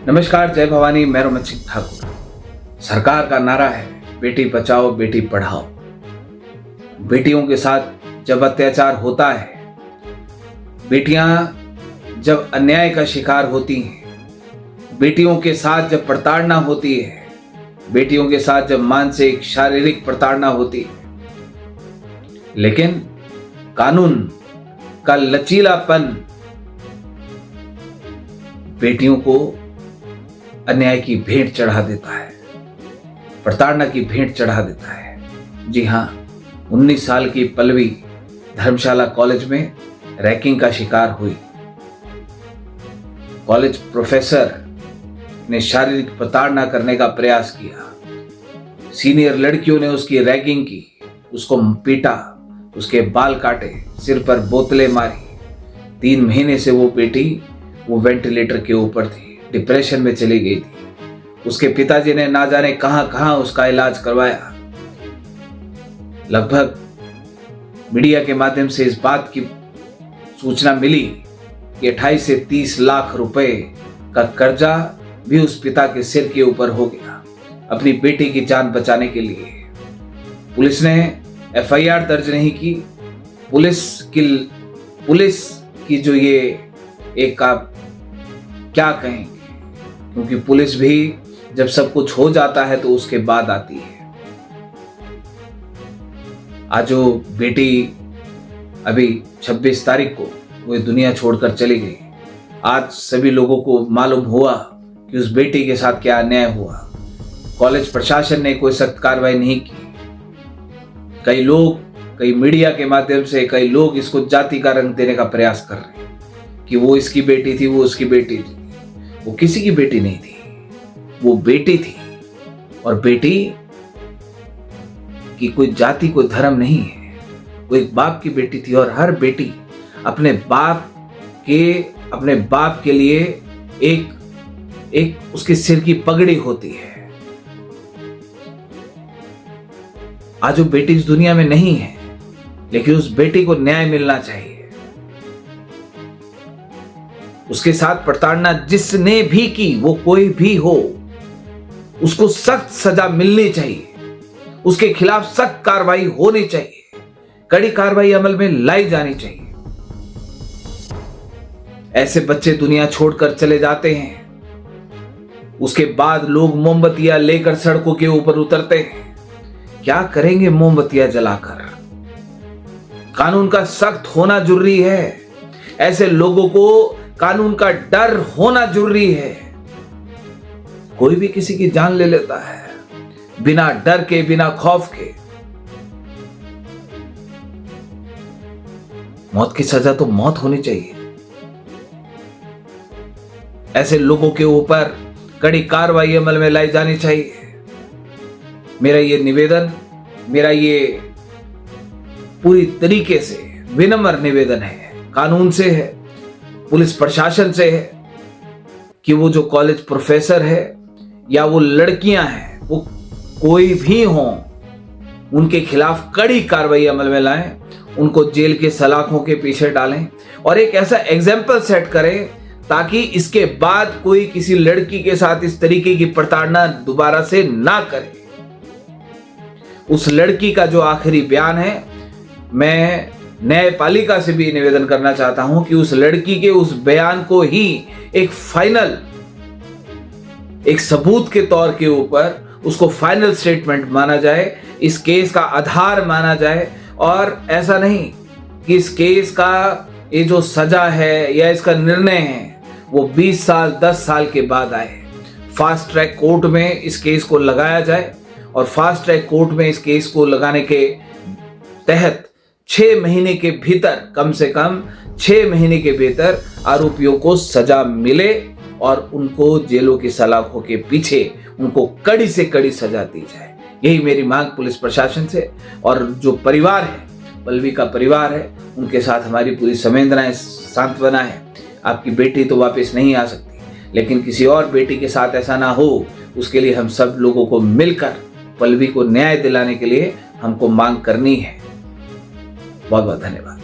नमस्कार, जय भवानी। मैं रोमन सिंह ठाकुर। सरकार का नारा है बेटी बचाओ बेटी पढ़ाओ। बेटियों के साथ जब अत्याचार होता है, बेटियां जब अन्याय का शिकार होती हैं, बेटियों के साथ जब प्रताड़ना होती है, बेटियों के साथ जब मानसिक शारीरिक प्रताड़ना होती है, लेकिन कानून का लचीलापन बेटियों को अन्याय की भेंट चढ़ा देता है, प्रताड़ना की भेंट चढ़ा देता है। जी हाँ, 19 साल की पल्लवी धर्मशाला कॉलेज में रैगिंग का शिकार हुई। कॉलेज प्रोफेसर ने शारीरिक प्रताड़ना करने का प्रयास किया। सीनियर लड़कियों ने उसकी रैगिंग की, उसको पीटा, उसके बाल काटे, सिर पर बोतलें मारी। 3 महीने से वो बेटी वेंटिलेटर के ऊपर थी, डिप्रेशन में चली गई थी। उसके पिताजी ने ना जाने कहां कहां उसका इलाज करवाया। लगभग मीडिया के माध्यम से इस बात की सूचना मिली कि 28 से 30 लाख रुपए का कर्जा भी उस पिता के सिर के ऊपर हो गया अपनी बेटी की जान बचाने के लिए। पुलिस ने FIR दर्ज नहीं की। पुलिस की जो ये एक आप क्या कहेंगे, क्योंकि पुलिस भी जब सब कुछ हो जाता है तो उसके बाद आती है। आज जो बेटी अभी 26 तारीख को वो दुनिया छोड़कर चली गई, आज सभी लोगों को मालूम हुआ कि उस बेटी के साथ क्या अन्याय हुआ। कॉलेज प्रशासन ने कोई सख्त कार्रवाई नहीं की। कई मीडिया के माध्यम से कई लोग इसको जाति का रंग देने का प्रयास कर रहे हैं कि वो इसकी बेटी थी, वो उसकी बेटी थी। वो किसी की बेटी नहीं थी, वो बेटी थी। और बेटी की कोई जाति कोई धर्म नहीं है, वो एक बाप की बेटी थी। और हर बेटी अपने बाप के लिए एक उसके सिर की पगड़ी होती है। आज वो बेटी इस दुनिया में नहीं है, लेकिन उस बेटी को न्याय मिलना चाहिए। उसके साथ प्रताड़ना जिसने भी की, वो कोई भी हो, उसको सख्त सजा मिलनी चाहिए। उसके खिलाफ सख्त कार्रवाई होनी चाहिए, कड़ी कार्रवाई अमल में लाई जानी चाहिए। ऐसे बच्चे दुनिया छोड़कर चले जाते हैं, उसके बाद लोग मोमबत्तियां लेकर सड़कों के ऊपर उतरते हैं। क्या करेंगे मोमबत्तियां जलाकर? कानून का सख्त होना जरूरी है। ऐसे लोगों को कानून का डर होना जरूरी है। कोई भी किसी की जान ले लेता है बिना डर के, बिना खौफ के। मौत की सजा तो मौत होनी चाहिए। ऐसे लोगों के ऊपर कड़ी कार्रवाई अमल में लाई जानी चाहिए। मेरा ये निवेदन, मेरा ये पूरी तरीके से विनम्र निवेदन है, कानून से है, पुलिस प्रशासन से है, कि वो जो कॉलेज प्रोफेसर है या वो लड़कियां हैं, वो कोई भी हों, उनके खिलाफ कड़ी कार्रवाई अमल में लाएं, उनको जेल के सलाखों के पीछे डालें और एक ऐसा एग्जाम्पल सेट करें ताकि इसके बाद कोई किसी लड़की के साथ इस तरीके की प्रताड़ना दोबारा से ना करे। उस लड़की का जो आखिरी बयान है, मैं न्यायपालिका से भी निवेदन करना चाहता हूं कि उस लड़की के उस बयान को ही एक फाइनल, एक सबूत के तौर के ऊपर उसको फाइनल स्टेटमेंट माना जाए, इस केस का आधार माना जाए। और ऐसा नहीं कि इस केस का ये जो सजा है या इसका निर्णय है वो 20 साल 10 साल के बाद आए। फास्ट ट्रैक कोर्ट में इस केस को लगाया जाए और फास्ट ट्रैक कोर्ट में इस केस को लगाने के तहत 6 महीने के भीतर, कम से कम 6 महीने के भीतर आरोपियों को सजा मिले और उनको जेलों की सलाखों के पीछे उनको कड़ी से कड़ी सजा दी जाए। यही मेरी मांग पुलिस प्रशासन से। और जो परिवार है, पल्लवी का परिवार है, उनके साथ हमारी पूरी संवेदनाएं, सांत्वना है। आपकी बेटी तो वापस नहीं आ सकती, लेकिन किसी और बेटी के साथ ऐसा ना हो, उसके लिए हम सब लोगों को मिलकर पल्लवी को न्याय दिलाने के लिए हमको मांग करनी है। बहुत बहुत धन्यवाद।